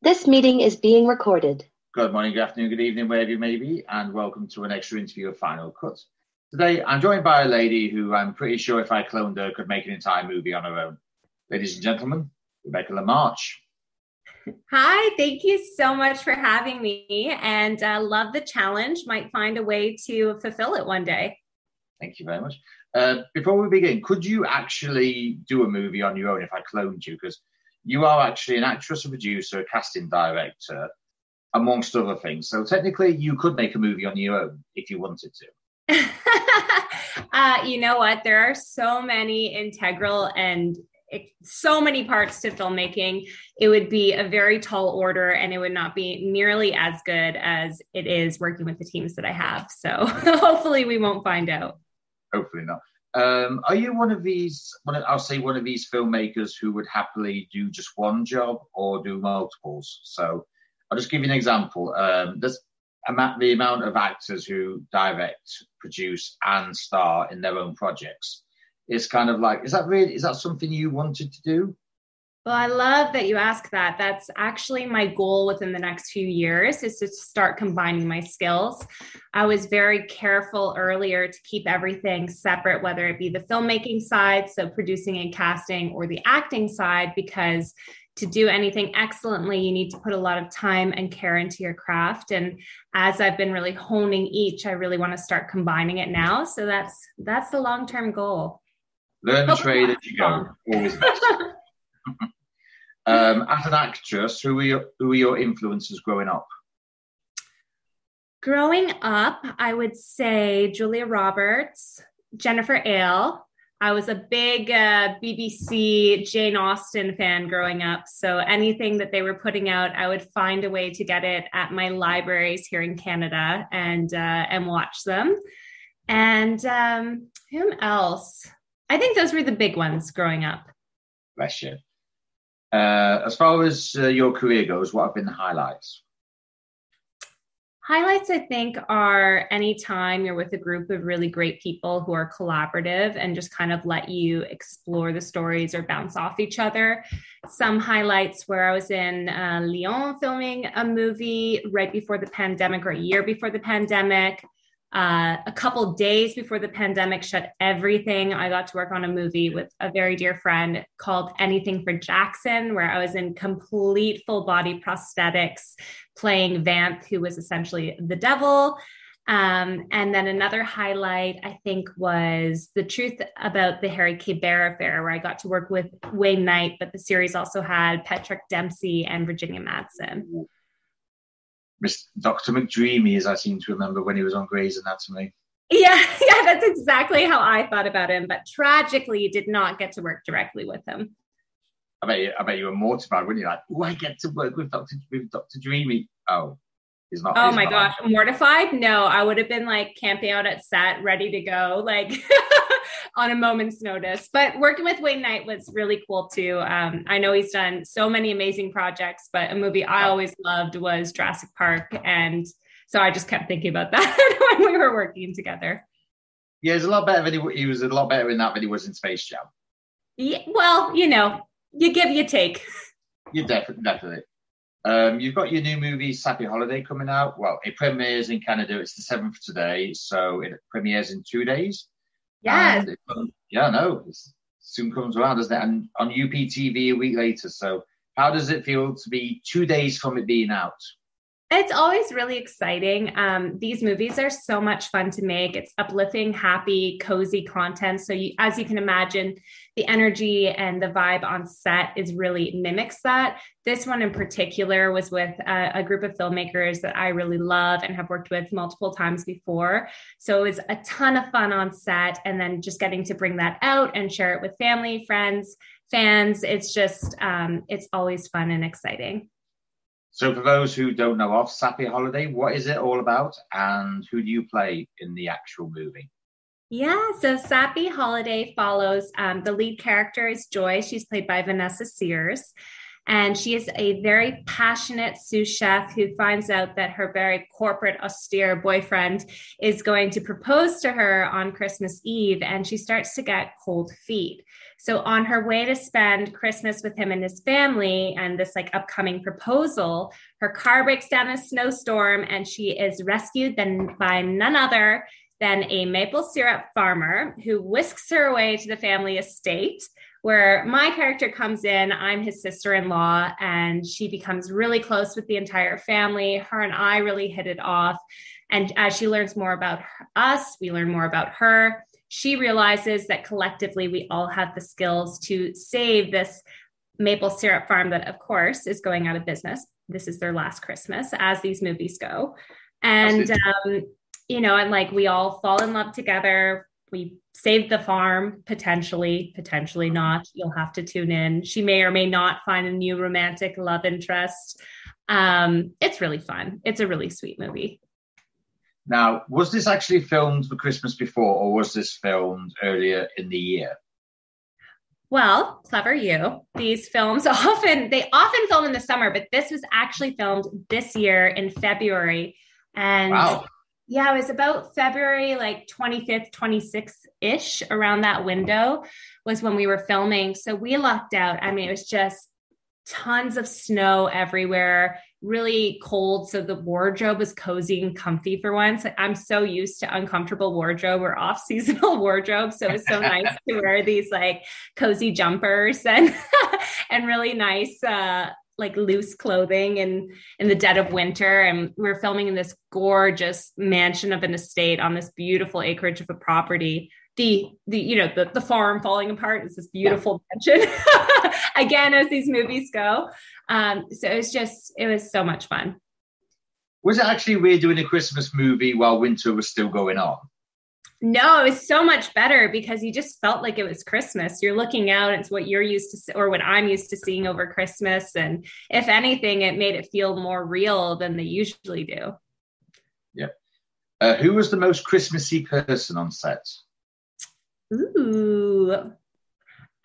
This meeting is being recorded. Good morning, good afternoon, good evening, wherever you may be, and welcome to an extra interview of Final Cut. Today, I'm joined by a lady who I'm pretty sure if I cloned her could make an entire movie on her own. Ladies and gentlemen, Rebecca Lamarche. Hi, thank you so much for having me, and love the challenge. Might find a way to fulfill it one day. Thank you very much. Before we begin, could you actually do a movie on your own if I cloned you? Because you are actually an actress, a producer, a casting director, amongst other things. So technically, you could make a movie on your own if you wanted to. You know what? There are so many integral and so many parts to filmmaking. It would be a very tall order, and it would not be nearly as good as it is working with the teams that I have. So hopefully we won't find out. Hopefully not. Are you one of these filmmakers who would happily do just one job or do multiples? So I'll just give you an example. There's the amount of actors who direct, produce, and star in their own projects. It's kind of like, is that something you wanted to do? Well, I love that you ask that. That's actually my goal within the next few years, is to start combining my skills. I was very careful earlier to keep everything separate, whether it be the filmmaking side, so producing and casting, or the acting side, because to do anything excellently, you need to put a lot of time and care into your craft. And as I've been really honing each, I really want to start combining it now. So that's the long-term goal. Learn the trade as you go. Always best. As an actress, who were your influences growing up? Growing up, I would say Julia Roberts, Jennifer Ahle. I was a big BBC Jane Austen fan growing up. So anything that they were putting out, I would find a way to get it at my libraries here in Canada and watch them. And whom else? I think those were the big ones growing up. Bless you. As far as your career goes, what have been the highlights? Highlights, I think, are anytime you're with a group of really great people who are collaborative and just kind of let you explore the stories or bounce off each other. Some highlights where I was in Lyon filming a movie right before the pandemic, or a year before the pandemic. A couple days before the pandemic shut everything, I got to work on a movie with a very dear friend called Anything for Jackson, where I was in complete full body prosthetics playing Vamp, who was essentially the devil. And then another highlight, I think, was The Truth About the Harry K. Bear Affair, where I got to work with Wayne Knight, but the series also had Patrick Dempsey and Virginia Madsen. Dr. McDreamy, as I seem to remember when he was on Grey's Anatomy. Yeah, that's exactly how I thought about him, but tragically did not get to work directly with him. I bet you were mortified, weren't you? Like, I get to work with Dr. Dreamy. Oh, he's not. Oh my gosh, mortified? No, I would have been like camping out at set, ready to go, like on a moment's notice. But working with Wayne Knight was really cool too. I know he's done so many amazing projects, but a movie I always loved was Jurassic Park. And so I just kept thinking about that when we were working together. Yeah, he was a lot better in that than he was in Space Jam. Yeah, well, you give, you take. You definitely. You've got your new movie, Sappy Holiday, coming out. Well, it premieres in Canada. It's the 7th today, so it premieres in 2 days. Yes. It soon comes around, doesn't it? And on UPTV a week later. So how does it feel to be 2 days from it being out? It's always really exciting. These movies are so much fun to make. It's uplifting, happy, cozy content. So as you can imagine, the energy and the vibe on set really mimics that. This one in particular was with a group of filmmakers that I really love and have worked with multiple times before. So it was a ton of fun on set, and then just getting to bring that out and share it with family, friends, fans. It's just, it's always fun and exciting. So for those who don't know of Sappy Holiday, what is it all about, and who do you play in the actual movie? Yeah, so Sappy Holiday follows the lead character is Joy. She's played by Vanessa Sears. And she is a very passionate sous chef who finds out that her very corporate, austere boyfriend is going to propose to her on Christmas Eve, and she starts to get cold feet. So on her way to spend Christmas with him and his family and this like upcoming proposal, her car breaks down in a snowstorm and she is rescued then by none other than a maple syrup farmer who whisks her away to the family estate, where my character comes in. I'm his sister-in-law, and she becomes really close with the entire family. Her and I really hit it off. And as she learns more about us, we learn more about her. She realizes that collectively we all have the skills to save this maple syrup farm that, of course, is going out of business. This is their last Christmas, as these movies go. And, and like we all fall in love together. We save the farm, potentially not. You'll have to tune in. She may or may not find a new romantic love interest. It's really fun. It's a really sweet movie. Now, was this actually filmed for Christmas before, or was this filmed earlier in the year? Well, clever you. These films often film in the summer, but this was actually filmed this year in February. And wow. Yeah, it was about February, like 25th, 26th-ish, around that window was when we were filming. So we lucked out. I mean, it was just tons of snow everywhere, really cold. So the wardrobe was cozy and comfy for once. I'm so used to uncomfortable wardrobe or off-seasonal wardrobe. So it was so nice to wear these like cozy jumpers and and really nice like loose clothing in the dead of winter. And we were filming in this gorgeous mansion of an estate on this beautiful acreage of a property. The farm falling apart is this beautiful mansion again, as these movies go. So it was so much fun. Was it actually weird doing a Christmas movie while winter was still going on? No, it was so much better because you just felt like it was Christmas. You're looking out, it's what you're used to, or what I'm used to seeing over Christmas. And if anything, it made it feel more real than they usually do. Yep. Who was the most Christmassy person on set? Ooh.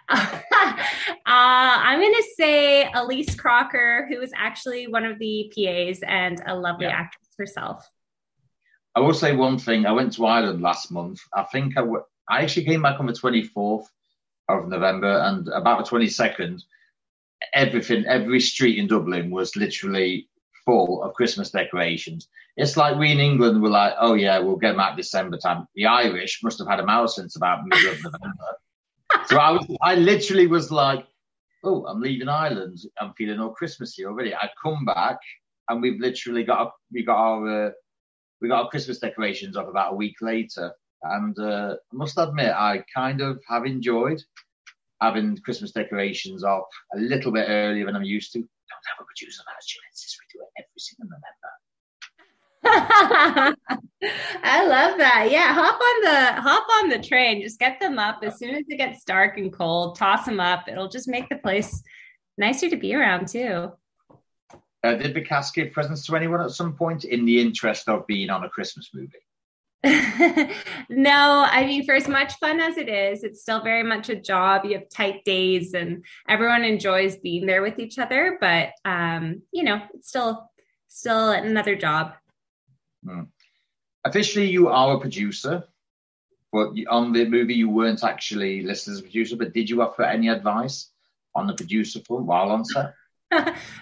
I'm going to say Elise Crocker, who was actually one of the PAs and a lovely actress herself. I will say one thing. I went to Ireland last month. I think I actually came back on the 24th of November, and about the 22nd, every street in Dublin was literally full of Christmas decorations. It's like we in England were like, oh yeah, we'll get them out December time. The Irish must have had them out since about middle of November. So I literally was like, oh, I'm leaving Ireland. I'm feeling all Christmassy already. I come back and we've literally got our Christmas decorations up about a week later. And I must admit, I kind of have enjoyed having Christmas decorations up a little bit earlier than I'm used to. Don't have a producer manager. We do it every single November. I love that. Yeah, hop on the train. Just get them up as soon as it gets dark and cold. Toss them up. It'll just make the place nicer to be around too. Did the cast give presents to anyone at some point in the interest of being on a Christmas movie? No, I mean, for as much fun as it is, it's still very much a job. You have tight days and everyone enjoys being there with each other, but it's still another job. Officially, you are a producer, but on the movie you weren't actually listed as a producer, but did you offer any advice on the producer front while on set?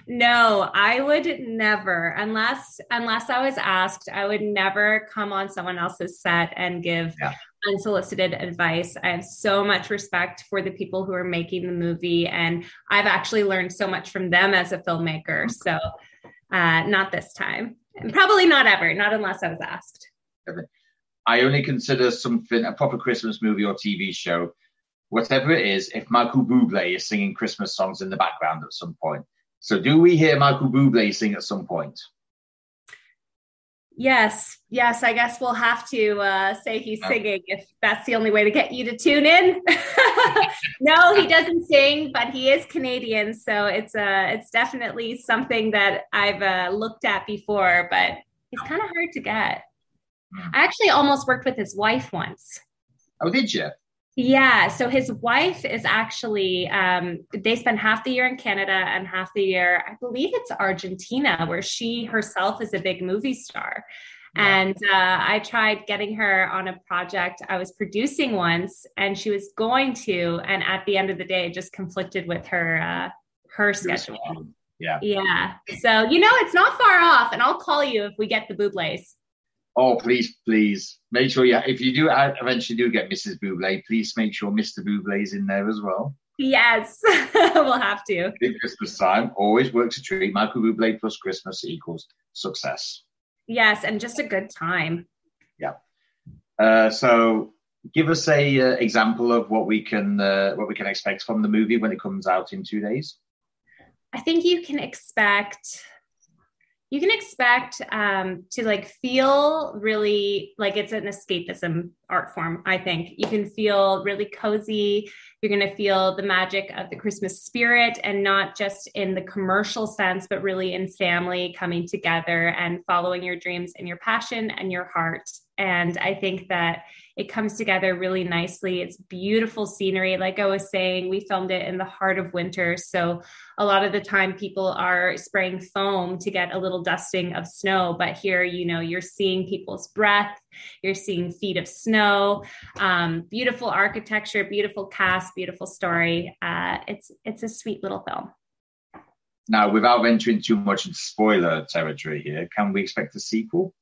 No, I would never, unless I was asked. I would never come on someone else's set and give unsolicited advice. I have so much respect for the people who are making the movie, and I've actually learned so much from them as a filmmaker. So not this time, and probably not ever, not unless I was asked. I only consider something a proper Christmas movie or TV show, whatever it is, if Michael Bublé is singing Christmas songs in the background at some point. So do we hear Michael Bublé sing at some point? Yes, I guess we'll have to say he's singing if that's the only way to get you to tune in. No, he doesn't sing, but he is Canadian, so it's definitely something that I've looked at before, but he's kind of hard to get. I actually almost worked with his wife once. Oh, did you? Yeah. So his wife is actually, they spend half the year in Canada and half the year, I believe it's Argentina, where she herself is a big movie star. Yeah. And I tried getting her on a project I was producing once, and she was going to, and at the end of the day, it just conflicted with her schedule. Yeah. Yeah. So, it's not far off, and I'll call you if we get the Bublé's. Oh, please, please make sure. Yeah, if you do eventually do get Mrs. Bublé, please make sure Mr. Bublé is in there as well. Yes, we'll have to. At Christmas time, always works a treat. Michael Bublé plus Christmas equals success. Yes, and just a good time. Yeah. So, give us a example of what we can expect from the movie when it comes out in 2 days. I think you can expect to like feel really like it's an escapism art form. I think you can feel really cozy. You're going to feel the magic of the Christmas spirit, and not just in the commercial sense, but really in family coming together and following your dreams and your passion and your heart. And I think that it comes together really nicely. It's beautiful scenery. Like I was saying, we filmed it in the heart of winter. So a lot of the time people are spraying foam to get a little dusting of snow. But here, you're seeing people's breath, you're seeing feet of snow, beautiful architecture, beautiful cast, beautiful story. It's a sweet little film. Now, without venturing too much into spoiler territory here, can we expect a sequel?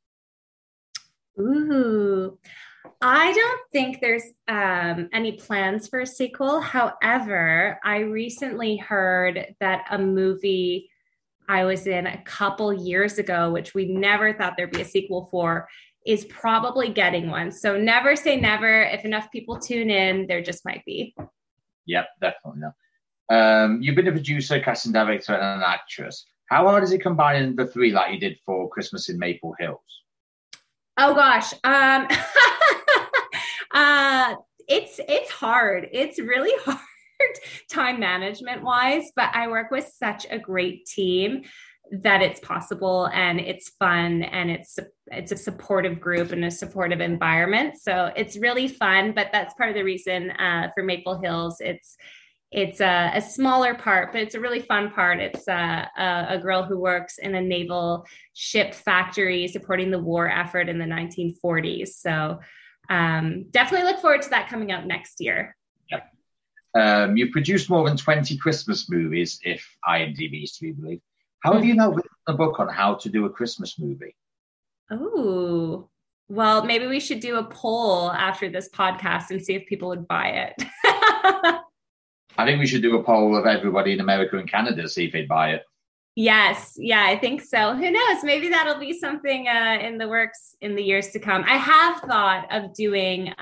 Ooh, I don't think there's any plans for a sequel. However, I recently heard that a movie I was in a couple years ago, which we never thought there'd be a sequel for, is probably getting one. So never say never. If enough people tune in, there just might be. Yep, definitely. No. You've been a producer, casting director, and an actress. How hard is it combining the three like you did for Christmas in Maple Hills? Oh gosh. It's hard. It's really hard time management wise, but I work with such a great team that it's possible, and it's fun, and it's a supportive group and a supportive environment. So it's really fun, but that's part of the reason for Maple Hills. It's a smaller part, but it's a really fun part. It's a girl who works in a naval ship factory supporting the war effort in the 1940s. So definitely look forward to that coming out next year. Yep. You've produced more than 20 Christmas movies, if IMDb is to be believed. How have you now written a book on how to do a Christmas movie? Oh, well, maybe we should do a poll after this podcast and see if people would buy it. I think we should do a poll of everybody in America and Canada, see if they'd buy it. Yes. Yeah, I think so. Who knows? Maybe that'll be something in the works in the years to come. I have thought of doing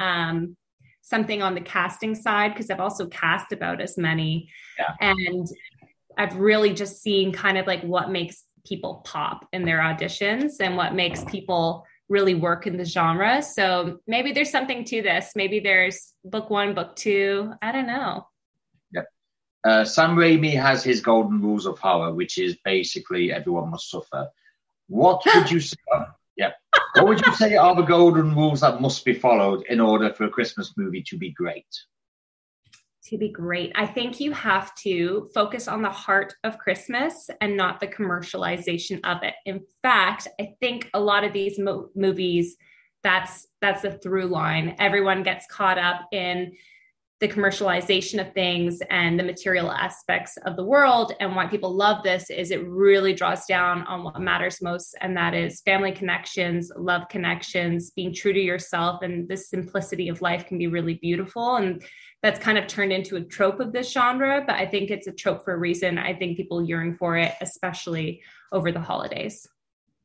something on the casting side, because I've also cast about as many. Yeah. And I've really just seen kind of like what makes people pop in their auditions and what makes people really work in the genre. So maybe there's something to this. Maybe there's book 1, book 2. I don't know. Sam Raimi has his golden rules of horror, which is basically everyone must suffer. What would you say? What would you say are the golden rules that must be followed in order for a Christmas movie to be great? To be great, I think you have to focus on the heart of Christmas and not the commercialization of it. In fact, I think a lot of these movies, that's the through line. Everyone gets caught up in the commercialization of things and the material aspects of the world. And why people love this is it really draws down on what matters most. And that is family connections, love connections, being true to yourself. And the simplicity of life can be really beautiful. And that's kind of turned into a trope of this genre, but I think it's a trope for a reason. I think people yearn for it, especially over the holidays.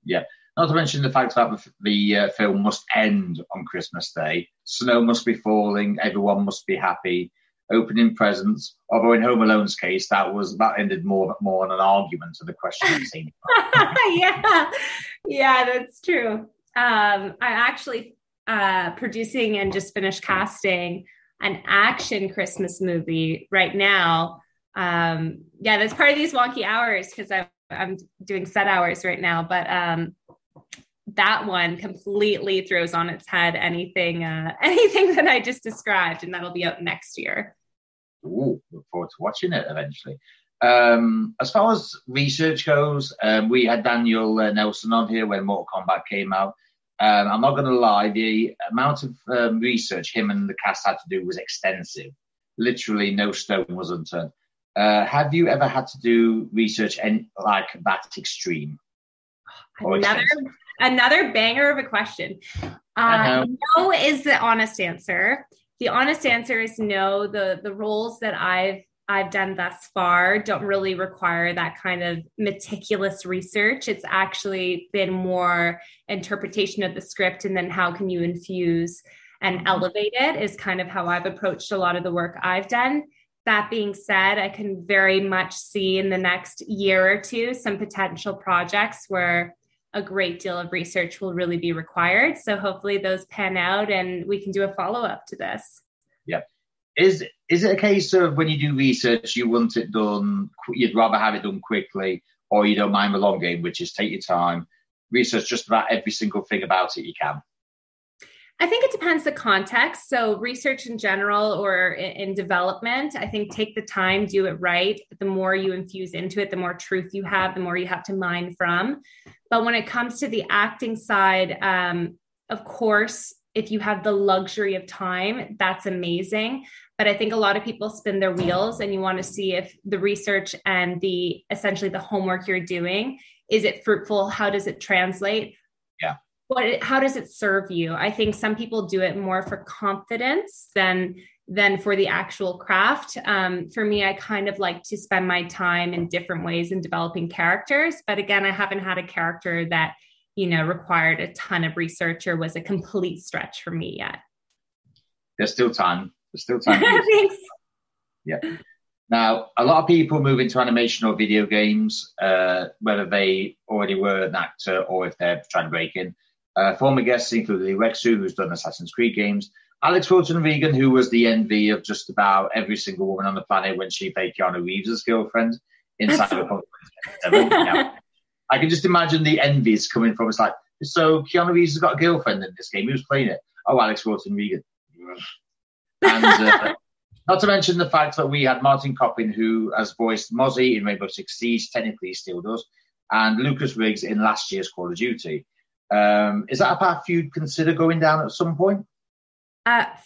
Yeah. Not to mention the fact that the film must end on Christmas Day. Snow must be falling. Everyone must be happy. Opening presents. Although in Home Alone's case, that ended more on an argument than the question of scene. Yeah, that's true. I'm actually producing and just finished casting an action Christmas movie right now. That's part of these wonky hours because I'm doing set hours right now, but that one completely throws on its head anything that I just described, and that'll be out next year. Ooh, look forward to watching it eventually. As far as research goes, we had Daniel Nelson on here when Mortal Kombat came out. I'm not going to lie, the amount of research him and the cast had to do was extensive. Literally no stone was unturned. Have you ever had to do research like that extreme? Another banger of a question. No is the honest answer. The honest answer is no. The roles that I've done thus far don't really require that kind of meticulous research. It's actually been more interpretation of the script, and then how can you infuse and elevate it is kind of how I've approached a lot of the work I've done. That being said, I can very much see in the next year or two some potential projects where a great deal of research will really be required. So hopefully those pan out and we can do a follow-up to this. Yeah. Is it a case of when you do research, you want it done, you'd rather have it done quickly, or you don't mind the long game, which is take your time, research just about every single thing about it you can? I think it depends the context. So research in general or in development, I think take the time, do it right. The more you infuse into it, the more truth you have, the more you have to mine from. But when it comes to the acting side, of course, if you have the luxury of time, that's amazing. But I think a lot of people spin their wheels, and you want to see if the research and essentially the homework you're doing, is it fruitful? How does it translate? Yeah. How does it serve you? I think some people do it more for confidence than for the actual craft. For me, I kind of like to spend my time in different ways in developing characters. But again, I haven't had a character that, required a ton of research or was a complete stretch for me yet. There's still time. Thanks. Yeah. Now, a lot of people move into animation or video games, whether they already were an actor or if they're trying to break in. Former guests include Lee Rexu, who's done Assassin's Creed games, Alex Wilson-Regan, who was the envy of just about every single woman on the planet when she played Keanu Reeves' girlfriend in Cyberpunk 2077. Yeah. I can just imagine the envies coming from. It's like, so Keanu Reeves has got a girlfriend in this game. Who's playing it? Oh, Alex Wilson-Regan. And not to mention the fact that we had Martin Coppin, who has voiced Mozzie in Rainbow Six Siege, technically he still does, and Lucas Riggs in last year's Call of Duty. Is that a path you'd consider going down at some point?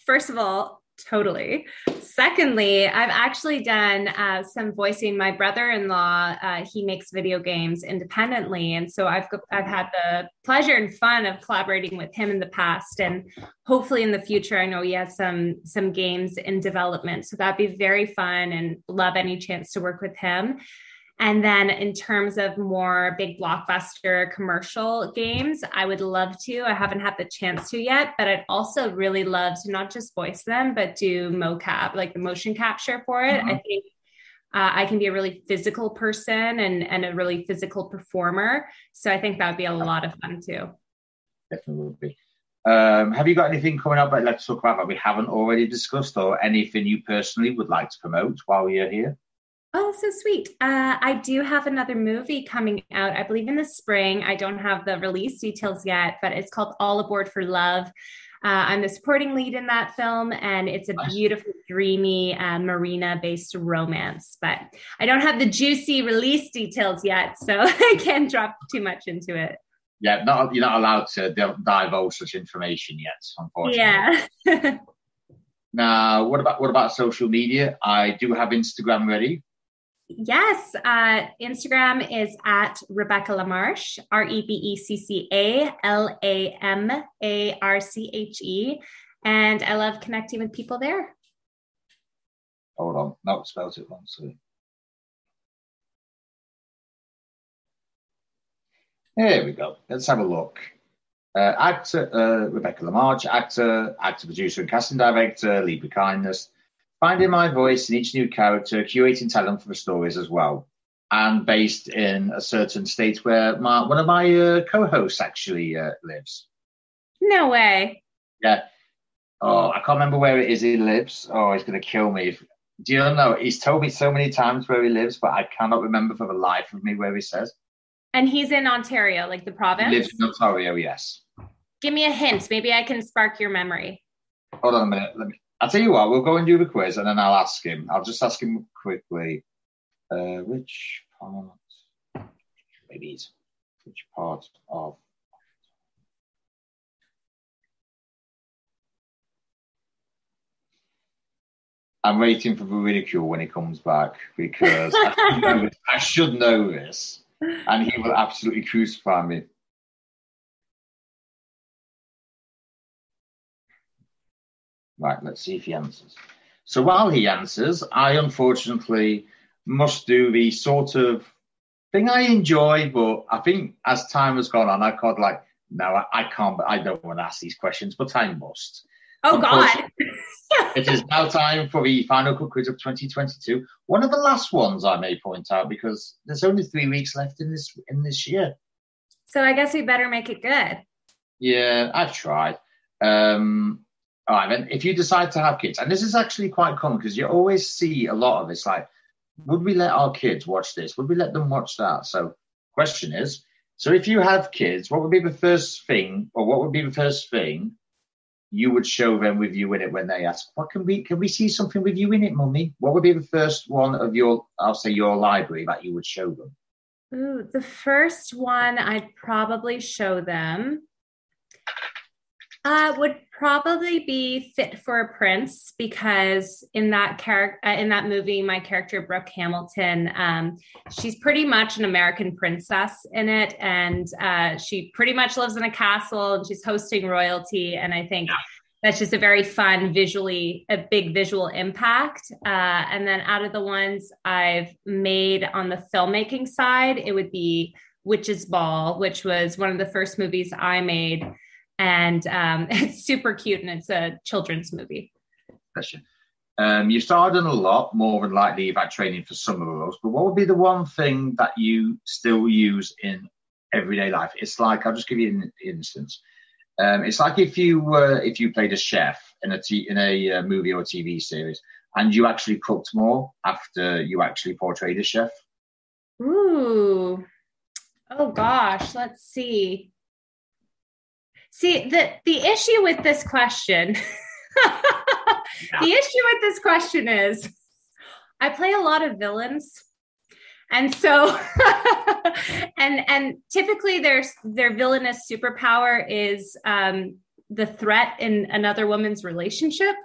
First of all, totally. Secondly, I've actually done some voicing. My brother-in-law, he makes video games independently. And so I've had the pleasure and fun of collaborating with him in the past. And hopefully in the future, I know he has some games in development. So that'd be very fun and love any chance to work with him. And then in terms of more big blockbuster commercial games, I would love to. I haven't had the chance to yet, but I'd also really love to not just voice them, but do mocap, like the motion capture for it. Mm-hmm. I think I can be a really physical person and a really physical performer. So I think that would be a lot of fun too. Definitely would be. Have you got anything coming up that let's talk about that we haven't already discussed, or anything you personally would like to promote while you're here? Oh, so sweet. I do have another movie coming out, I believe in the spring. I don't have the release details yet, but it's called All Aboard for Love. I'm the supporting lead in that film, and it's a beautiful, dreamy marina-based romance. But I don't have the juicy release details yet, so I can't drop too much into it. Yeah, you're not allowed to divulge such information yet, unfortunately. Yeah. Now, what about social media? I do have Instagram ready. Yes, Instagram is at Rebecca Lamarche, RebeccaLamarche, and I love connecting with people there. Hold on, no, it spells it wrong. So. There we go. Let's have a look. Actor Rebecca Lamarche, actor, producer, and casting director, lead with kindness. Finding my voice in each new character, curating talent for the stories as well, and based in a certain state where one of my co-hosts actually lives. No way. Yeah. Oh, I can't remember where it is he lives. Oh, he's going to kill me. Do you know? He's told me so many times where he lives, but I cannot remember for the life of me where he says. And he's in Ontario, like the He province? lives in Ontario, yes. Give me a hint. Maybe I can spark your memory. Hold on a minute. I'll tell you what, we'll go and do the quiz and then I'll ask him. I'll just ask him quickly. Which part? Maybe it's which part of. I'm waiting for the ridicule when he comes back because I should know this, and he will absolutely crucify me. Right, let's see if he answers. So while he answers, I unfortunately must do the sort of thing I enjoy, but I think as time has gone on, I can't no, I can't, I don't want to ask these questions, but I must. Oh, God. It is now time for the Final Cut quiz of 2022. One of the last ones, I may point out, because there's only 3 weeks left in this year. So I guess we better make it good. Yeah, I've tried. All right, then, if you decide to have kids, and this is actually quite common because you always see a lot of this, like, would we let our kids watch this? Would we let them watch that? So, question is, so if you have kids, what would be the first thing you would show them with you in it when they ask, "What can we see something with you in it, Mummy?" What would be the first one of your library that you would show them? Ooh, the first one I'd probably show them would probably be Fit for a Prince, because in that movie, my character Brooke Hamilton, she's pretty much an American princess in it, and she pretty much lives in a castle and she's hosting royalty. And I think that's just a very fun a big visual impact. And then out of the ones I've made on the filmmaking side, it would be Witch's Ball, which was one of the first movies I made. And it's super cute, and it's a children's movie. Question. You started in a lot, more than likely you've had training for some of those, but what would be the one thing that you still use in everyday life? It's like, I'll just give you an instance. It's like if you played a chef in a movie or a TV series, and you actually cooked more after you actually portrayed a chef. Ooh. Oh gosh, let's see. See, the issue with this question, is I play a lot of villains. And so, and typically their villainous superpower is the threat in another woman's relationship.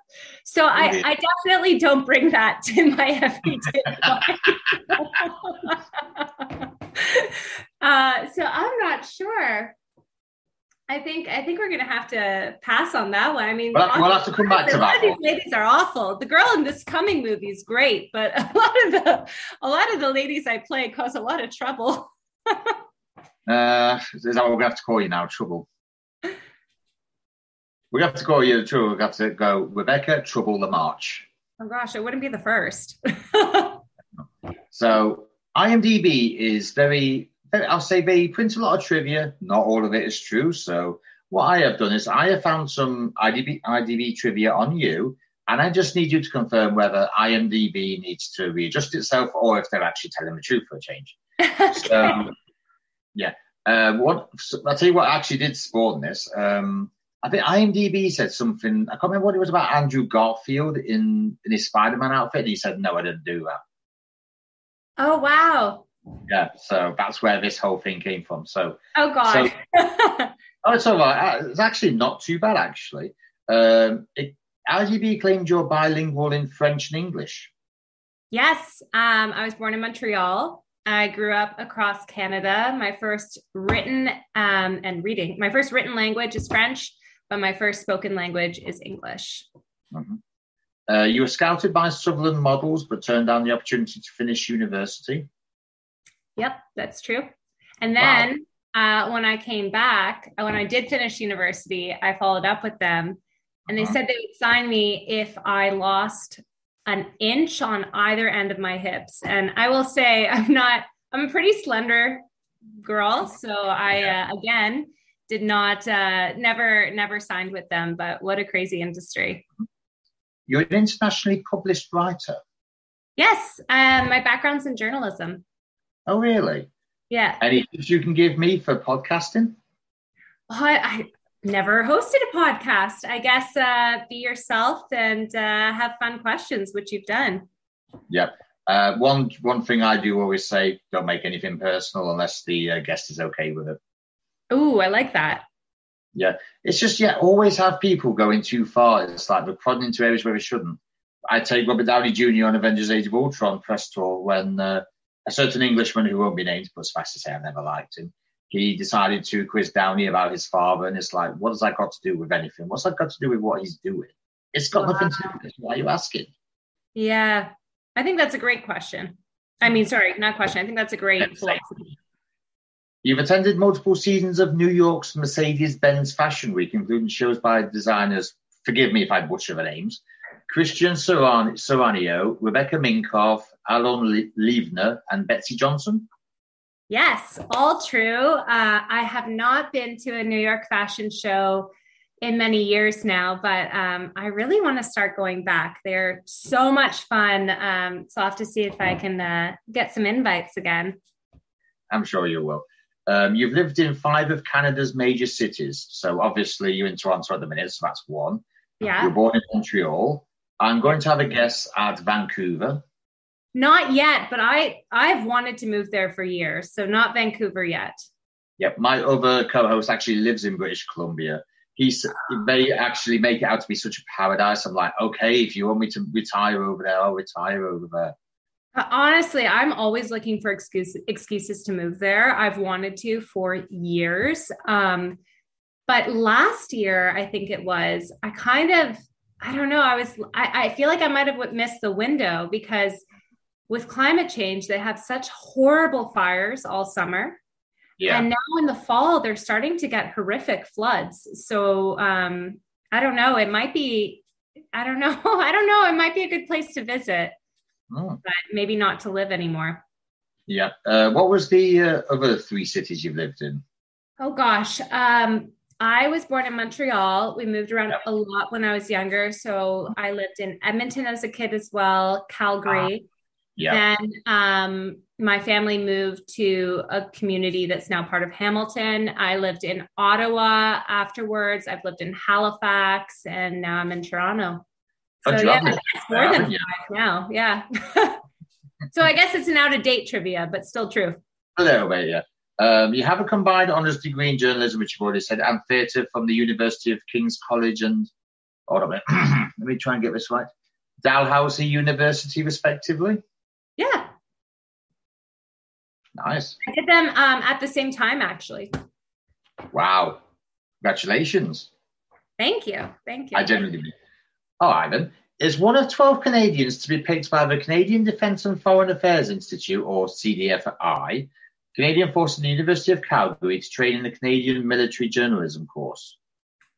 So I definitely don't bring that to my everyday life. So I'm not sure. I think we're gonna have to pass on that one. I mean, we'll have to come back to that. These ladies are awful. The girl in this coming movie is great, but a lot of the ladies I play cause a lot of trouble. Is that what we have to call you now? Trouble. We have to call you Trouble. We have to go Rebecca Trouble Lamarche. Oh gosh, I wouldn't be the first. So IMDb is I'll say they print a lot of trivia. Not all of it is true. So what I have done is I have found some IMDb trivia on you, and I just need you to confirm whether IMDb needs to readjust itself or if they're actually telling the truth for a change. Okay. So, yeah. I'll tell you what actually did spawn this. I think IMDb said something. I can't remember what it was about Andrew Garfield in his Spider-Man outfit. And he said, "No, I didn't do that." Oh, wow. Yeah, so that's where this whole thing came from. So, oh god, it's all right. It's actually not too bad. Actually, IMDb claimed you're bilingual in French and English. Yes, I was born in Montreal. I grew up across Canada. My first written language is French, but my first spoken language is English. Mm-hmm. You were scouted by Sutherland Models, but turned down the opportunity to finish university. Yep, that's true. And then when I came back, when I did finish university, I followed up with them, and they said they would sign me if I lost an inch on either end of my hips. And I will say I'm a pretty slender girl. So I, again, did not, never signed with them, but what a crazy industry. You're an internationally published writer. Yes. My background's in journalism. Oh, really? Yeah. Any tips you can give me for podcasting? I never hosted a podcast. I guess be yourself and have fun questions, which you've done. Yep. One thing I do always say: don't make anything personal unless the guest is okay with it. Ooh, I like that. Yeah, it's just always have people going too far. It's like they're prodding into areas where they shouldn't. I take Robert Downey Jr. on Avengers: Age of Ultron press tour when a certain Englishman who won't be named, but suffice to say I've never liked him. He decided to quiz Downey about his father, and it's like, what has that got to do with anything? What's that got to do with what he's doing? It's got nothing to do with it. Why are you asking? Yeah, I think that's a great question. I mean, sorry, not question. I think that's a great philosophy. You've attended multiple seasons of New York's Mercedes-Benz Fashion Week, including shows by designers, forgive me if I butcher the names, Christian Soranio, Rebecca Minkoff, Alon Lievner, and Betsy Johnson. Yes, all true. I have not been to a New York fashion show in many years now, but I really want to start going back. They're so much fun. So I'll have to see if I can get some invites again. I'm sure you will. You've lived in 5 of Canada's major cities. So obviously you're in Toronto at the minute, so that's 1. Yeah. You're born in Montreal. I'm going to have a guess at Vancouver. Not yet, but I've wanted to move there for years. So not Vancouver yet. Yep. My other co-host actually lives in British Columbia. They actually make it out to be such a paradise. I'm like, okay, if you want me to retire over there, I'll retire over there. Honestly, I'm always looking for excuses to move there. I've wanted to for years. But last year, I think it was, I don't know. I feel like I might have missed the window because with climate change, they have such horrible fires all summer. Yeah. And now in the fall, they're starting to get horrific floods. So I don't know. It might be, I don't know. It might be a good place to visit. But maybe not to live anymore. Yeah. What was the other 3 cities you've lived in? Oh, gosh. I was born in Montreal. We moved around a lot when I was younger. So I lived in Edmonton as a kid as well, Calgary. Then my family moved to a community that's now part of Hamilton. I lived in Ottawa afterwards. I've lived in Halifax, and now I'm in Toronto. So it's more than 5 now. Yeah. So I guess it's an out-of-date trivia, but still true. A little bit, yeah. You have a combined honours degree in journalism, which you've already said, and theatre from the University of King's College and, hold on a minute, let me try and get this right, Dalhousie University, respectively. Yeah. Nice. I did them at the same time, actually. Wow. Congratulations. Thank you. I genuinely do. All right, then. Is one of 12 Canadians to be picked by the Canadian Defence and Foreign Affairs Institute, or CDFI, Canadian Force in the University of Calgary, to train in the Canadian Military Journalism course?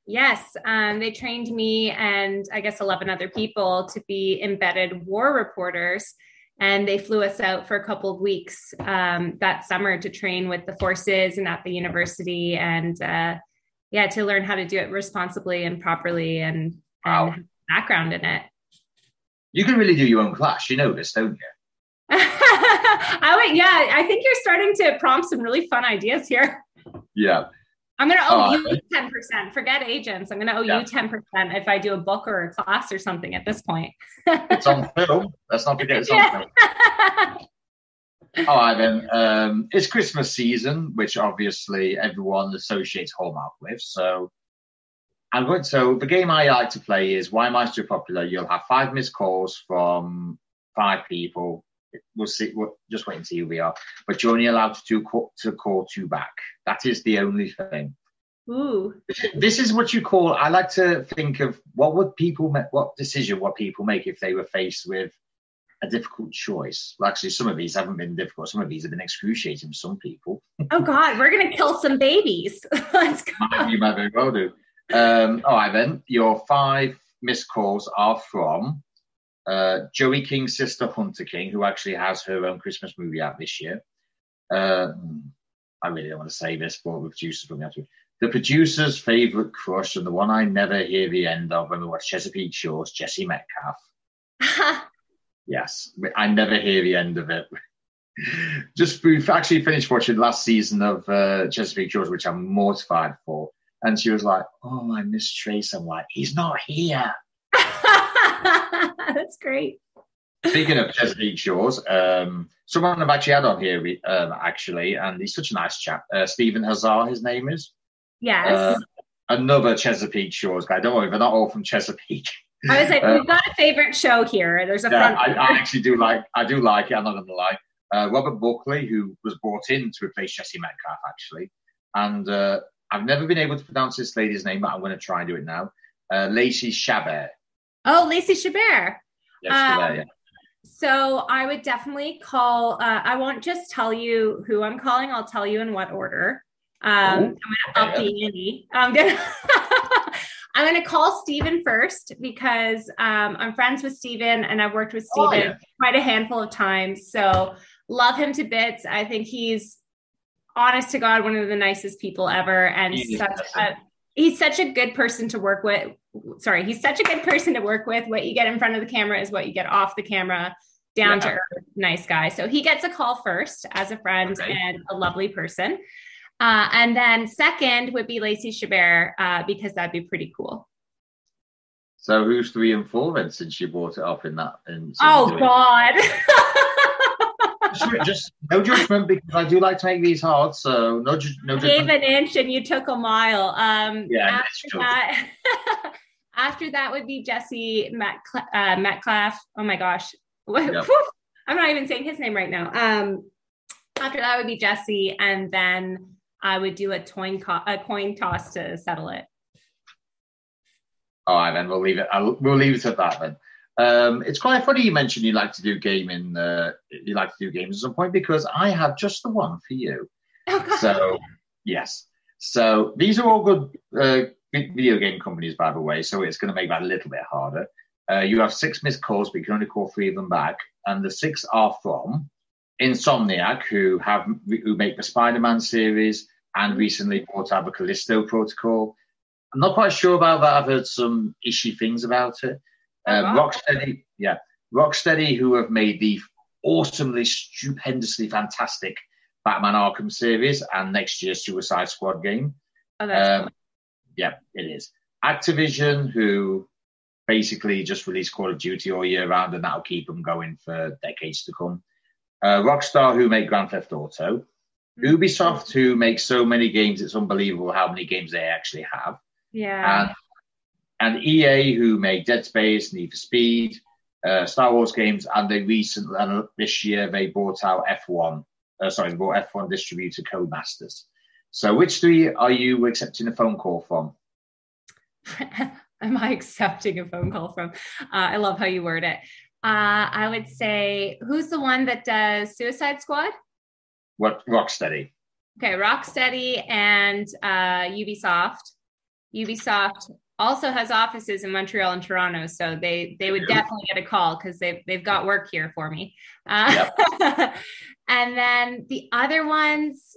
Yes, they trained me and I guess 11 other people to be embedded war reporters. And they flew us out for a couple of weeks that summer to train with the forces and at the university and, to learn how to do it responsibly and properly and background in it. You can really do your own class. You know this, don't you? I think you're starting to prompt some really fun ideas here. Yeah. I'm going to owe you 10%. Forget agents. I'm going to owe you 10% if I do a book or a class or something at this point. It's on film. Let's not forget it's on film. All right, then. It's Christmas season, which obviously everyone associates Hallmark with. So the game I like to play is Why Am I So Popular? You'll have 5 missed calls from 5 people. We'll see. We'll just wait and see who we are. But you're only allowed to call 2 back. That is the only thing. Ooh. This is what you call. I like to think of what people make if they were faced with a difficult choice. Well, actually, some of these haven't been difficult. Some of these have been excruciating for some people. Oh God, we're gonna kill some babies. Let's go. You might very well do. All right, then. Your 5 missed calls are from Joey King's sister, Hunter King, who actually has her own Christmas movie out this year. I really don't want to say this, but the producers will be able to. The producer's favourite crush and the one I never hear the end of when we watch Chesapeake Shores, Jesse Metcalf. Yes, I never hear the end of it. We've actually finished watching last season of Chesapeake Shores, which I'm mortified for. And she was like, "Oh, I miss Trace." I'm like, "He's not here." That's great. Speaking of Chesapeake Shores, someone I've actually had on here, actually, and he's such a nice chap. Stephen Hazar, his name is. Yes. Another Chesapeake Shores guy. Don't worry, they're not all from Chesapeake. I was like, we've got a favorite show here. There's a front. I actually do like it. I'm not going to lie. Robert Buckley, who was brought in to replace Jesse Metcalf, actually. And I've never been able to pronounce this lady's name, but I'm going to try and do it now. Lacey Chabert. Oh, Lacey Chabert. Yes, Chabert, yeah. So I would definitely call, I won't just tell you who I'm calling. I'll tell you in what order. I'm going to up the ante. I'm going to call Stephen first because I'm friends with Stephen and I've worked with Stephen quite a handful of times. So love him to bits. I think he's, honest to God, one of the nicest people ever. And he's such a good person to work with. He's such a good person to work with. What you get in front of the camera is what you get off the camera. Down to earth, nice guy. So he gets a call first as a friend and a lovely person. And then second would be Lacey Chabert, because that'd be pretty cool. So who's 3 and 4 then, since you brought it up in that? Oh God! just no judgment, because I do like to make these hard. So no judgment. Gave an inch and you took a mile. After that would be Jesse Metcalf. Oh my gosh, yep. I'm not even saying his name right now. After that would be Jesse, and then I would do a coin toss to settle it. All right, then we'll leave it. We'll leave it at that then. It's quite funny you mentioned you like to do gaming. You like to do games at some point, because I have just the one for you. Oh, so yes, so these are all good video game companies, by the way. So it's going to make that a little bit harder. You have 6 missed calls, but you can only call 3 of them back, and the 6 are from Insomniac, who make the Spider-Man series and recently brought out the Callisto Protocol. I'm not quite sure about that. I've heard some ishy things about it. Rocksteady, who have made the awesomely, stupendously fantastic Batman Arkham series and next year's Suicide Squad game. Oh, that's cool. Yeah, it is. Activision, who basically just release Call of Duty all year round, and that'll keep them going for decades to come. Rockstar, who make Grand Theft Auto. Ubisoft, who make so many games, it's unbelievable how many games they actually have. Yeah. And EA, who make Dead Space, Need for Speed, Star Wars games, and this year they bought out F1. They bought F1 distributor Codemasters. So which 3 are you accepting a phone call from? Am I accepting a phone call from? I love how you word it. I would say, who's the one that does Suicide Squad? What? Rocksteady. Okay, Rocksteady and Ubisoft. Ubisoft also has offices in Montreal and Toronto, so they would definitely get a call because they've got work here for me. Yep. And then the other ones,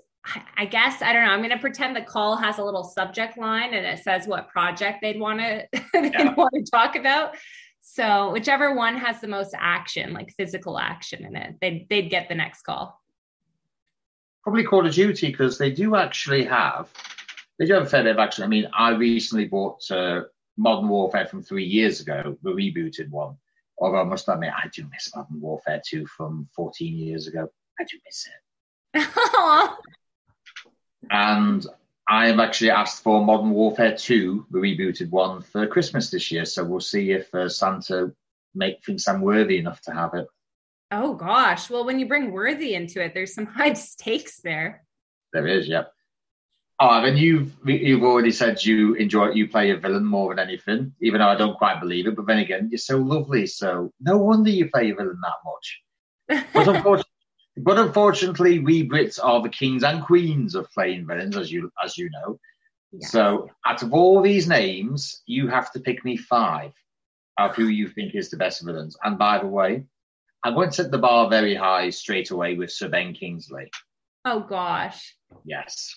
I guess, I don't know. I'm going to pretend the call has a little subject line and it says what project they'd want to talk about. So whichever one has the most action, like physical action in it, they'd get the next call. Probably Call of Duty, because they do have a fair bit of action. I mean, I recently bought Modern Warfare from 3 years ago, the rebooted one. Although I must admit, I do miss Modern Warfare 2 from 14 years ago. I do miss it. And I have actually asked for Modern Warfare 2, the rebooted one, for Christmas this year. So we'll see if Santa thinks I'm worthy enough to have it. Oh, gosh. Well, when you bring worthy into it, there's some high stakes there. There is, yep. Oh, then you've already said you play a villain more than anything, even though I don't quite believe it. But then again, you're so lovely, so no wonder you play a villain that much. But unfortunately, we Brits are the kings and queens of playing villains, as you know. Yes. So out of all these names, you have to pick me 5 of who you think is the best villains. And by the way, I'm going to set the bar very high straight away with Sir Ben Kingsley. Oh gosh. Yes.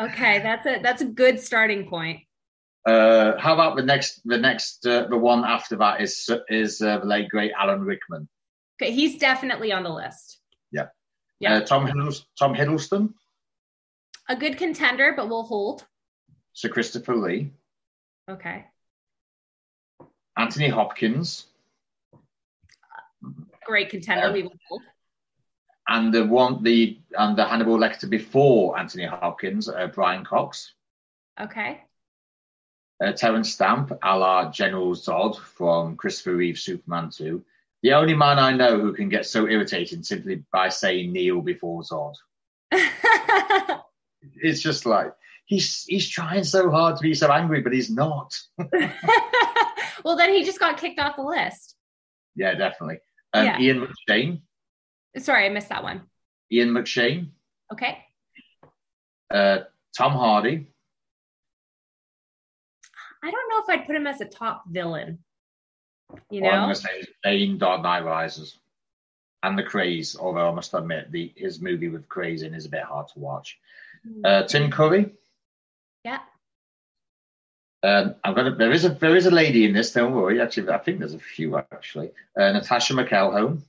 Okay, that's a good starting point. How about the one after that is the late great Alan Rickman. Okay, he's definitely on the list. Yeah. Yeah. Tom Hiddleston. A good contender, but we'll hold. Sir Christopher Lee. Okay. Anthony Hopkins. Great contender, we will hold. And the Hannibal Lecter before Anthony Hopkins, Brian Cox. Okay. Terence Stamp, a la General Zod from Christopher Reeve Superman 2. The only man I know who can get so irritating simply by saying Neil before Zod. It's just like, he's trying so hard to be so angry, but he's not. Well, then he just got kicked off the list. Yeah, definitely. Ian McShane. Sorry, I missed that one. Ian McShane. Okay. Tom Hardy. I don't know if I'd put him as a top villain. You know? I'm going to say Bane, Dark Knight Rises. And The Craze, although I must admit his movie with Craze in is a bit hard to watch. Tim Curry. Yeah. There is a lady in this, don't worry. Actually, I think there's a few actually. Natasha McElhone.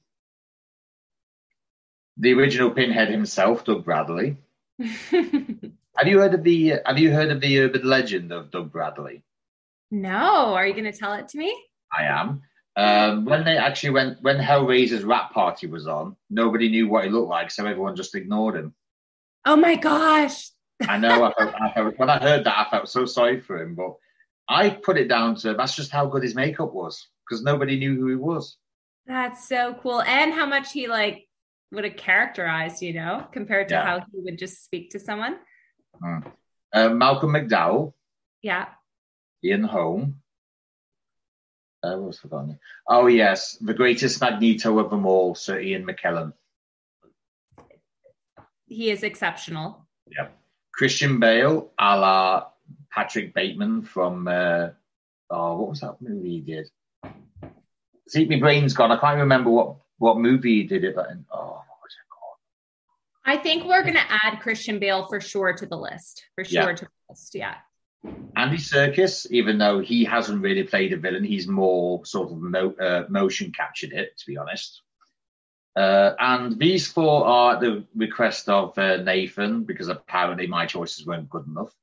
The original Pinhead himself, Doug Bradley. Have you heard of the urban legend of Doug Bradley? No, are you going to tell it to me? I am. When Hellraiser's rap party was on, nobody knew what he looked like, so everyone just ignored him. Oh my gosh! I know. When I heard that, I felt so sorry for him, but I put it down to that's just how good his makeup was because nobody knew who he was. That's so cool, and how much he would have characterized, compared to how he would just speak to someone. Malcolm McDowell. Yeah. Ian Holm. What was forgotten? Oh yes, the greatest Magneto of them all, Sir Ian McKellen. He is exceptional. Yeah. Christian Bale, a la Patrick Bateman from what was that movie he did? See, my brain's gone. I can't remember what movie he did it in. Oh, what is it called? I think we're going to add Christian Bale for sure to the list. To the list, yeah. Andy Serkis, even though he hasn't really played a villain, he's more sort of motion captured it, to be honest. And these four are at the request of Nathan, because apparently my choices weren't good enough.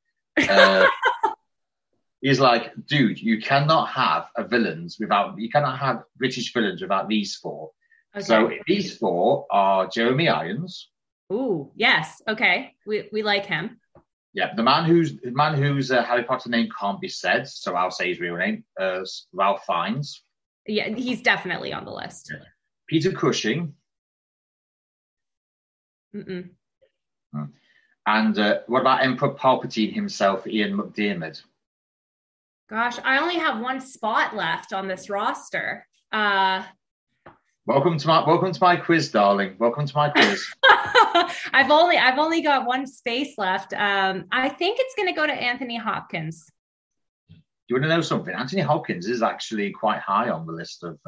He's like, dude, you cannot have you cannot have British villains without these four. Okay. So these four are Jeremy Irons. Ooh, yes. Okay. We like him. Yeah, the man whose Harry Potter name can't be said, so I'll say his real name, Ralph Fiennes. Yeah, he's definitely on the list. Yeah. Peter Cushing. Mm-mm. And what about Emperor Palpatine himself, Ian McDiarmid? Gosh, I only have one spot left on this roster. Welcome to my quiz, darling. Welcome to my quiz. I've only got one space left. I think it's going to go to Anthony Hopkins. Do you want to know something? Anthony Hopkins is actually quite high on the list of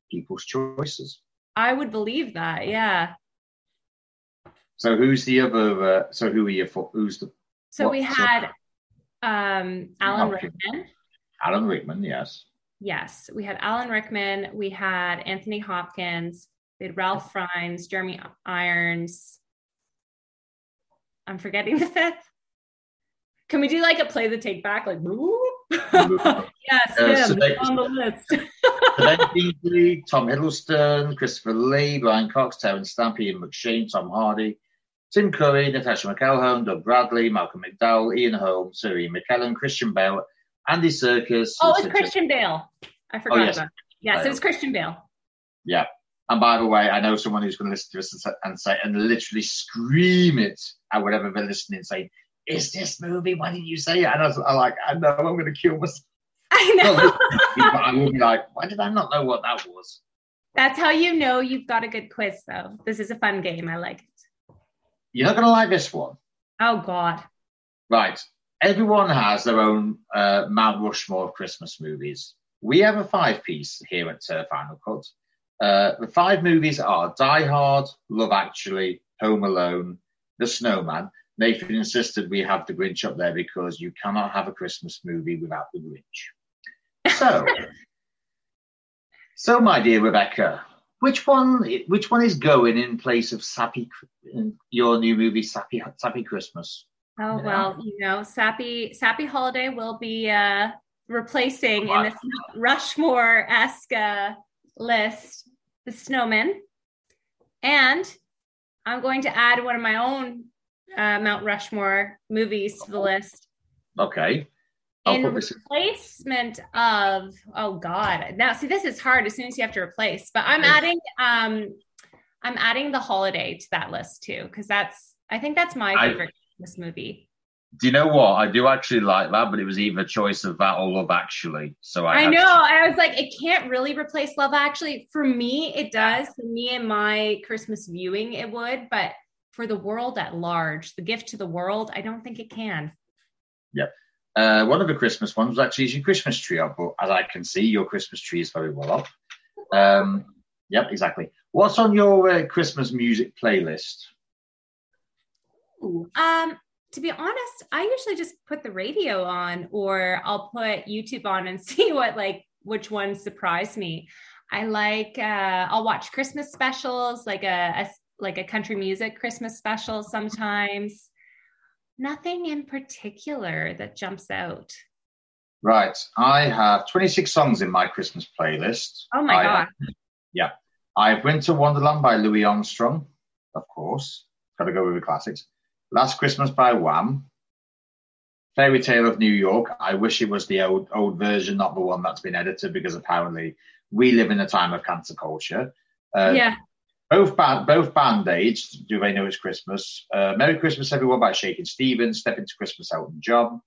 people's choices. I would believe that. Yeah. So who's the other? So who are you for? Who's the? So we had Alan Rickman. Alan Rickman, yes. Yes, we had Alan Rickman. We had Anthony Hopkins. We had Ralph Fiennes, Jeremy Irons. I'm forgetting the fifth. Can we do a play the take back? Woo? Yes, him on the list. Ben Kingsley, Tom Hiddleston, Christopher Lee, Brian Cox, Terence Stamp, Ian McShane, Tom Hardy, Tim Curry, Natasha McElhone, Doug Bradley, Malcolm McDowell, Ian Holm, Sir Ian McKellen, Christian Bale, Andy Serkis. Oh, it's Christian Bale. I forgot about it. Yes, it was Christian Bale. Yeah. And by the way, I know someone who's going to listen to us and literally scream it at whatever they're listening, saying, "Is this movie? Why didn't you say it?" And I know I'm going to kill myself. I know. But I will be like, why did I not know what that was? That's how you know you've got a good quiz, though. This is a fun game. I like it. You're not going to like this one. Oh, God. Right. Everyone has their own Mount Rushmore of Christmas movies. We have a 5-piece here at Final Cut. The 5 movies are Die Hard, Love Actually, Home Alone, The Snowman. Nathan insisted we have The Grinch up there because you cannot have a Christmas movie without The Grinch. So my dear Rebecca, Which one is going in place of your new movie, Sappy Christmas? Oh, well, Sappy Holiday will be replacing in this Rushmore-esque list the Snowman. And I'm going to add one of my own Mount Rushmore movies to the list. Okay. In replacement of, oh God. Now, see, this is hard as soon as you have to replace, but I'm adding The Holiday to that list too, because I think that's my favorite Christmas movie. Do you know what? I do actually like that, but it was either a choice of that or Love Actually. So I was like, it can't really replace Love Actually. For me, it does. For me and my Christmas viewing, it would. But for the world at large, The Gift to the World, I don't think it can. Yep. One of the Christmas ones was actually your Christmas tree up, but as I can see, your Christmas tree is very well up. Yep, exactly. What's on your Christmas music playlist? Ooh, to be honest, I usually just put the radio on, or I'll put YouTube on and see which ones surprise me. I'll watch Christmas specials, like a country music Christmas special sometimes. Nothing in particular that jumps out. Right. I have 26 songs in my Christmas playlist. Oh my God. Yeah. I have Winter Wonderland by Louis Armstrong, of course. Got to go with the classics. Last Christmas by Wham. Fairy Tale of New York. I wish it was the old version, not the one that's been edited, because apparently we live in a time of cancer culture. Yeah. Both Band-Aids, Do They Know It's Christmas? Merry Christmas Everyone by Shakin' Stevens. Step Into Christmas, Elton John.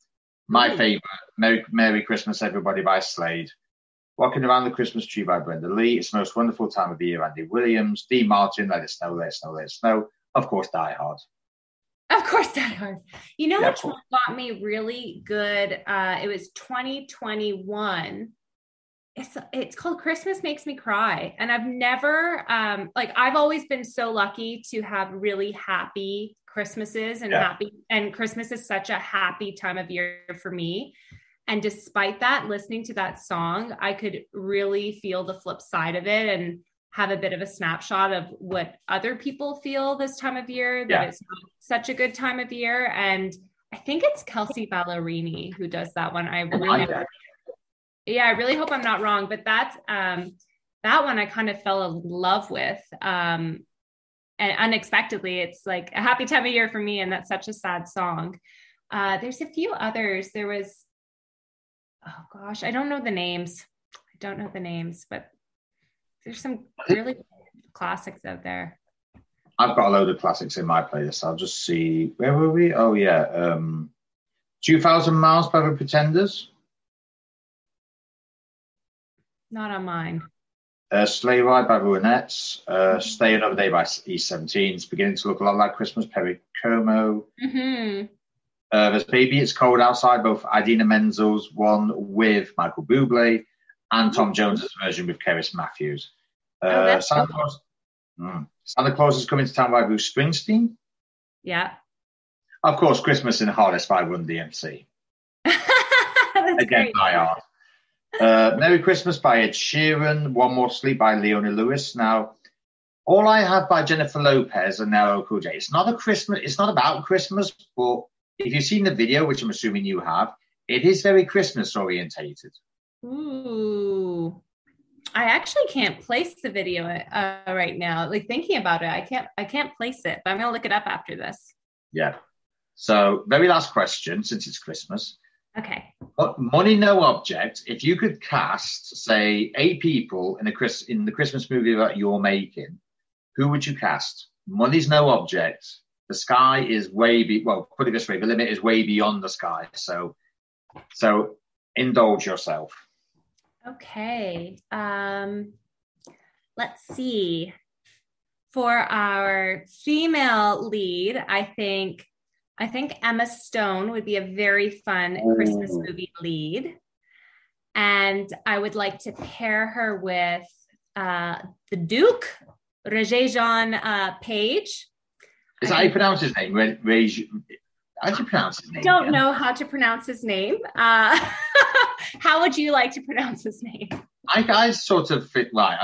My favorite, Merry Christmas Everybody by Slade. Walking Around the Christmas Tree by Brenda Lee. It's the Most Wonderful Time of the Year, Andy Williams. Dean Martin, Let It Snow, Let It Snow, Let It Snow. Of course, Die Hard. Of course, Die Hard. You know which one got me really good? It was 2021. It's called Christmas Makes Me Cry. And I've never, I've always been so lucky to have really happy Christmases and Christmas is such a happy time of year for me. And despite that, listening to that song, I could really feel the flip side of it and have a bit of a snapshot of what other people feel this time of year, that it's not such a good time of year. And I think it's Kelsey Ballerini who does that one. I really hope I'm not wrong, but that one I kind of fell in love with. And unexpectedly, it's like a happy time of year for me. And that's such a sad song. There's a few others. There was, oh gosh, I don't know the names, but there's some really classics out there. I've got a load of classics in my playlist. I'll just see. Where were we? Oh, yeah. 2,000 Miles by the Pretenders. Not on mine. Sleigh Ride by the Ronettes. Stay Another Day by E17. It's beginning to look a lot like Christmas. Perry Como. Mm-hmm. There's Baby It's Cold Outside, both Idina Menzel's one with Michael Bublé and Tom Jones's version with Keris Matthews. Santa Claus is Coming to Town by Bruce Springsteen. Yeah. Of course, Christmas in Hollis by Run DMC. That's Again, great. Die Hard. Merry Christmas by Ed Sheeran. One More Sleep by Leona Lewis. Now, All I Have by Jennifer Lopez and LL Cool J. It's not about Christmas, but if you've seen the video, which I'm assuming you have, it is very Christmas orientated. Ooh, I actually can't place the video right now. Like thinking about it, I can't place it, but I'm gonna look it up after this. Yeah. So, very last question, since it's Christmas. Okay. What money, no object? If you could cast, say, 8 people in the Christmas movie that you're making, who would you cast? Money's no object. The sky is put it this way: the limit is way beyond the sky. So indulge yourself. Okay. Let's see. For our female lead, I think Emma Stone would be a very fun Christmas movie lead. And I would like to pair her with the Duke, Regé-Jean Page. Is that how you pronounce his name? How do you pronounce his name? I don't know how to pronounce his name. How would you like to pronounce his name? I sort of fit right.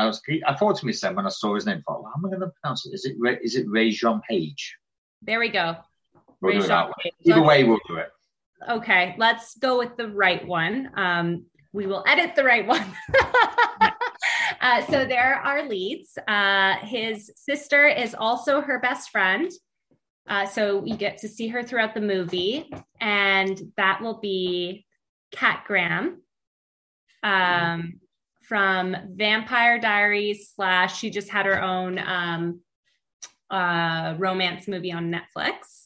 I thought to myself when I saw his name, I thought, well, how am I going to pronounce it? Is it Ray Jean Page? There we go. We'll do it that way. Either way, we'll do it. Okay, let's go with the right one. We will edit the right one. So there are leads. His sister is also her best friend. So you get to see her throughout the movie, and that will be Kat Graham from Vampire Diaries / she just had her own romance movie on Netflix.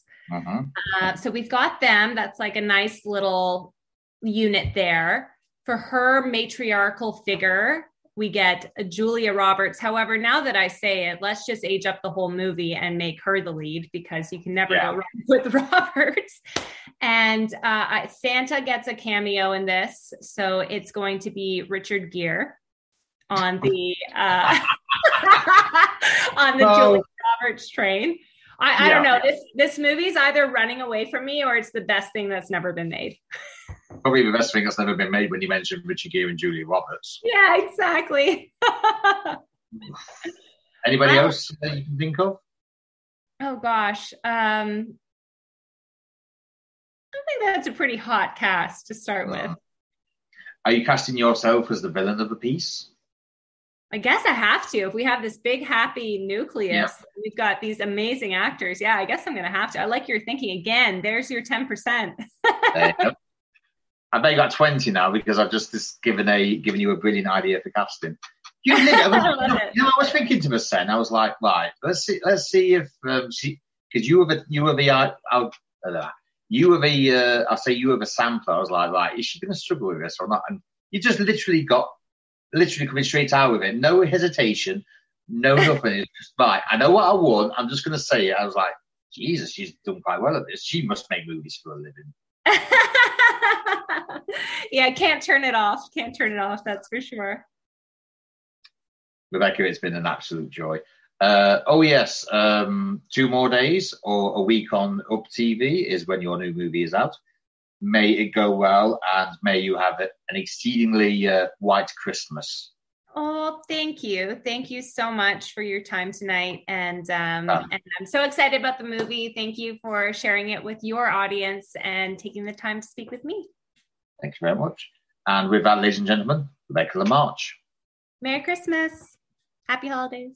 So we've got them. That's like a nice little unit there. For her matriarchal figure, we get Julia Roberts. However, now that I say it, let's just age up the whole movie and make her the lead, because you can never go wrong with Roberts. And Santa gets a cameo in this. So it's going to be Richard Gere on the Julia Roberts train. I don't know. This movie's either running away from me or it's the best thing that's never been made. Probably the best thing that's never been made when you mentioned Richard Gere and Julia Roberts. Yeah, exactly. Anybody else that you can think of? Oh, gosh. I think that's a pretty hot cast to start with. Are you casting yourself as the villain of the piece? I guess I have to. If we have this big, happy nucleus, we've got these amazing actors. Yeah, I guess I'm going to have to. I like your thinking. Again, there's your 10%. I bet you got 20 now, because I've just given you a brilliant idea for casting. I was thinking to myself, I was like, right, let's see if because you were the sampler. I was like, right, is she going to struggle with this or not? And you just literally coming straight out with it, no hesitation, no nothing. It's just right. I know what I want. I'm just going to say it. I was like, Jesus, she's done quite well at this. She must make movies for a living. Yeah, can't turn it off. Can't turn it off. That's for sure. Rebecca, it's been an absolute joy. Yes, 2 more days or a week on Up TV is when your new movie is out. May it go well, and may you have an exceedingly white Christmas. Oh, thank you. Thank you so much for your time tonight. And I'm so excited about the movie. Thank you for sharing it with your audience and taking the time to speak with me. Thank you very much. And with that, ladies and gentlemen, Rebecca Lamarche. Merry Christmas. Happy holidays.